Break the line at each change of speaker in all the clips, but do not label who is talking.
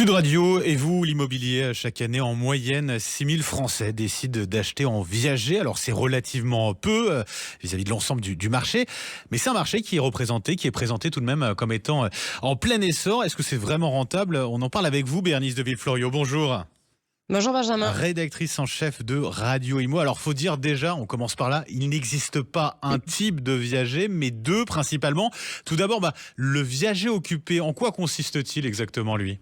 Sud Radio et vous, l'immobilier, chaque année en moyenne, 6 000 Français décident d'acheter en viager. Alors c'est relativement peu vis-à-vis de l'ensemble du marché, mais c'est un marché qui est présenté tout de même comme étant en plein essor. Est-ce que c'est vraiment rentable? On en parle avec vous, Bérénice de Villefloriot. Bonjour.
Bonjour Benjamin.
Rédactrice en chef de Radio Imo. Alors faut dire déjà, on commence par là, il n'existe pas un type de viager, mais deux principalement. Tout d'abord, le viager occupé, en quoi consiste-t-il exactement lui ?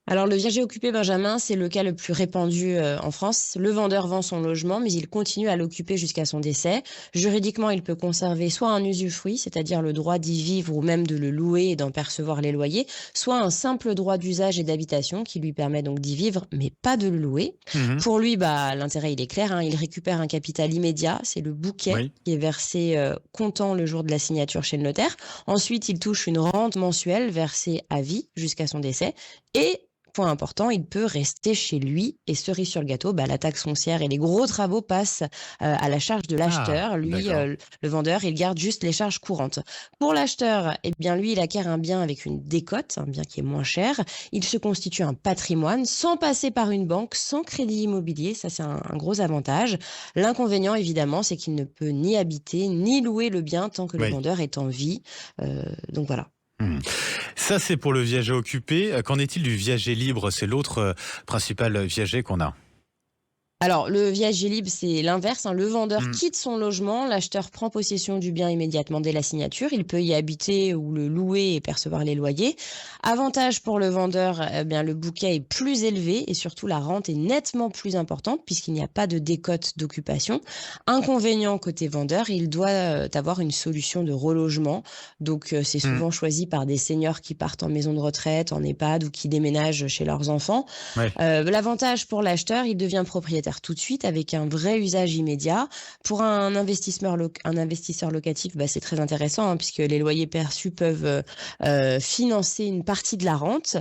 Alors le viager occupé, Benjamin, c'est le cas le plus répandu en France. Le vendeur vend son logement, mais il continue à l'occuper jusqu'à son décès. Juridiquement, il peut conserver soit un usufruit, c'est-à-dire le droit d'y vivre ou même de le louer et d'en percevoir les loyers, soit un simple droit d'usage et d'habitation qui lui permet donc d'y vivre, mais pas de le louer. Pour lui, l'intérêt, il est clair, hein, il récupère un capital immédiat, c'est le bouquet qui est versé comptant le jour de la signature chez le notaire. Ensuite, il touche une rente mensuelle versée à vie jusqu'à son décès et point important, il peut rester chez lui et cerise sur le gâteau, la taxe foncière et les gros travaux passent à la charge de l'acheteur. Lui, le vendeur, il garde juste les charges courantes. Pour l'acheteur, lui, il acquiert un bien avec une décote, un bien qui est moins cher. Il se constitue un patrimoine sans passer par une banque, sans crédit immobilier. Ça, c'est un gros avantage. L'inconvénient, évidemment, c'est qu'il ne peut ni habiter ni louer le bien tant que le vendeur est en vie. Donc voilà.
Ça, c'est pour le viager occupé. Qu'en est-il du viager libre? C'est l'autre principal viager qu'on a.
Alors, le viager libre, c'est l'inverse. Le vendeur quitte son logement, l'acheteur prend possession du bien immédiatement dès la signature. Il peut y habiter ou le louer et percevoir les loyers. Avantage pour le vendeur, le bouquet est plus élevé et surtout la rente est nettement plus importante puisqu'il n'y a pas de décote d'occupation. Inconvénient côté vendeur, il doit avoir une solution de relogement. Donc, c'est souvent choisi par des seniors qui partent en maison de retraite, en EHPAD ou qui déménagent chez leurs enfants. L'avantage pour l'acheteur, il devient propriétaire tout de suite avec un vrai usage immédiat. Pour un investisseur locatif, c'est très intéressant puisque les loyers perçus peuvent financer une partie de la rente.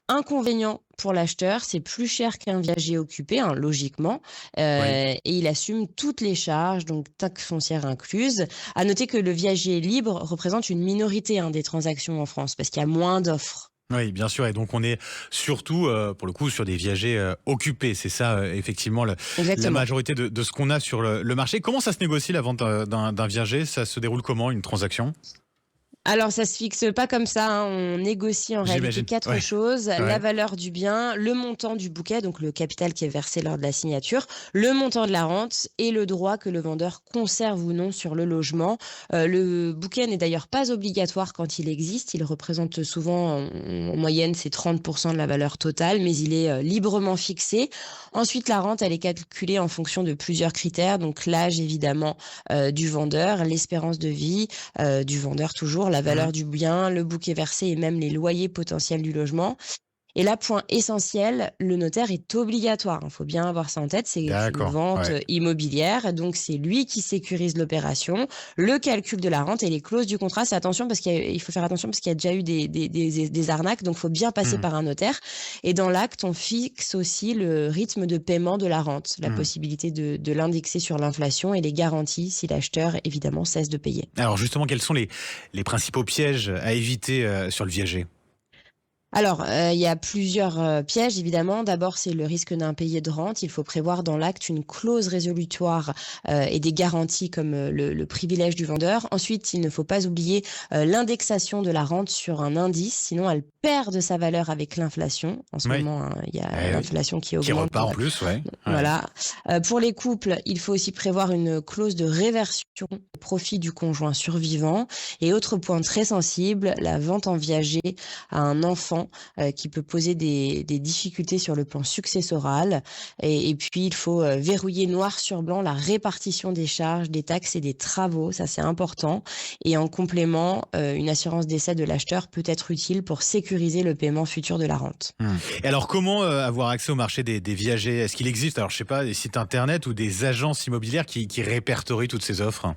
Inconvénient pour l'acheteur, c'est plus cher qu'un viager occupé, logiquement, et il assume toutes les charges, donc taxes foncières incluses. À noter que le viager libre représente une minorité des transactions en France parce qu'il y a moins d'offres.
Oui, bien sûr. Et donc, on est surtout, pour le coup, sur des viagers occupés. C'est ça, effectivement, la majorité de ce qu'on a sur le marché. Comment ça se négocie, la vente d'un viager? Ça se déroule comment, une transaction?
Alors, ça se fixe pas comme ça. On négocie en réalité quatre choses. La valeur du bien, le montant du bouquet, donc le capital qui est versé lors de la signature, le montant de la rente et le droit que le vendeur conserve ou non sur le logement. Le bouquet n'est d'ailleurs pas obligatoire quand il existe. Il représente souvent, en moyenne, c'est 30% de la valeur totale, mais il est librement fixé. Ensuite, la rente, elle est calculée en fonction de plusieurs critères. Donc, l'âge, évidemment, du vendeur, l'espérance de vie du vendeur toujours, la valeur du bien, le bouquet versé et même les loyers potentiels du logement. Et là, point essentiel, le notaire est obligatoire. Il faut bien avoir ça en tête, c'est une vente immobilière. Donc, c'est lui qui sécurise l'opération, le calcul de la rente et les clauses du contrat. C'est attention parce qu'il faut faire attention parce qu'il y a déjà eu des arnaques. Donc, il faut bien passer par un notaire. Et dans l'acte, on fixe aussi le rythme de paiement de la rente, la possibilité de l'indexer sur l'inflation et les garanties si l'acheteur, évidemment, cesse de payer.
Alors, justement, quels sont les principaux pièges à éviter sur le viager ?
Alors, il y a plusieurs pièges, évidemment. D'abord, c'est le risque d'impayé de rente. Il faut prévoir dans l'acte une clause résolutoire et des garanties comme le privilège du vendeur. Ensuite, il ne faut pas oublier l'indexation de la rente sur un indice, sinon elle perd de sa valeur avec l'inflation. En ce moment, il y a l'inflation qui augmente.
Qui repart en plus,
Voilà. Pour les couples, il faut aussi prévoir une clause de réversion au profit du conjoint survivant. Et autre point très sensible, la vente en viager à un enfant qui peut poser des difficultés sur le plan successoral. Et puis, il faut verrouiller noir sur blanc la répartition des charges, des taxes et des travaux. Ça, c'est important. Et en complément, une assurance décès de l'acheteur peut être utile pour sécuriser le paiement futur de la rente.
Et alors, comment avoir accès au marché des viagers? Est-ce qu'il existe, alors je sais pas, des sites internet ou des agences immobilières qui répertorient toutes ces offres?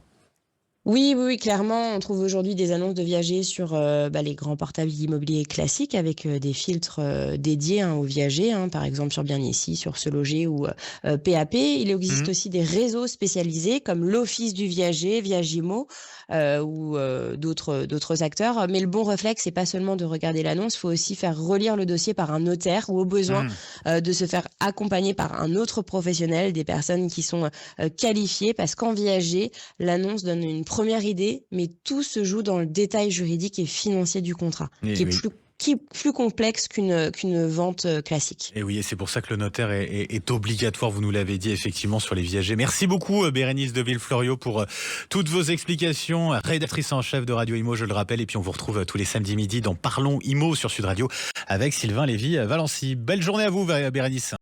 Oui, oui, oui, clairement, on trouve aujourd'hui des annonces de viagers sur, les grands portails immobiliers classiques avec, des filtres, dédiés, hein, aux viagers, hein, par exemple sur Bien Ici, sur Se Loger ou, PAP. Il existe
Mmh.
aussi des réseaux spécialisés comme l'Office du viager, Viagimo, ou, d'autres acteurs. Mais le bon réflexe, c'est pas seulement de regarder l'annonce, il faut aussi faire relire le dossier par un notaire ou au besoin,
Mmh.
de se faire accompagner par un autre professionnel, des personnes qui sont, qualifiées parce qu'en viager, l'annonce donne une première idée, mais tout se joue dans le détail juridique et financier du contrat,
Et
qui est
oui.
plus complexe qu'une vente, classique.
Et oui, et c'est pour ça que le notaire est obligatoire, vous nous l'avez dit effectivement sur les viagers. Merci beaucoup Bérénice de Villefloriot pour toutes vos explications, rédactrice en chef de Radio Imo, je le rappelle, et puis on vous retrouve tous les samedis midi dans Parlons Imo sur Sud Radio avec Sylvain Lévy-Valency. Belle journée à vous Bérénice.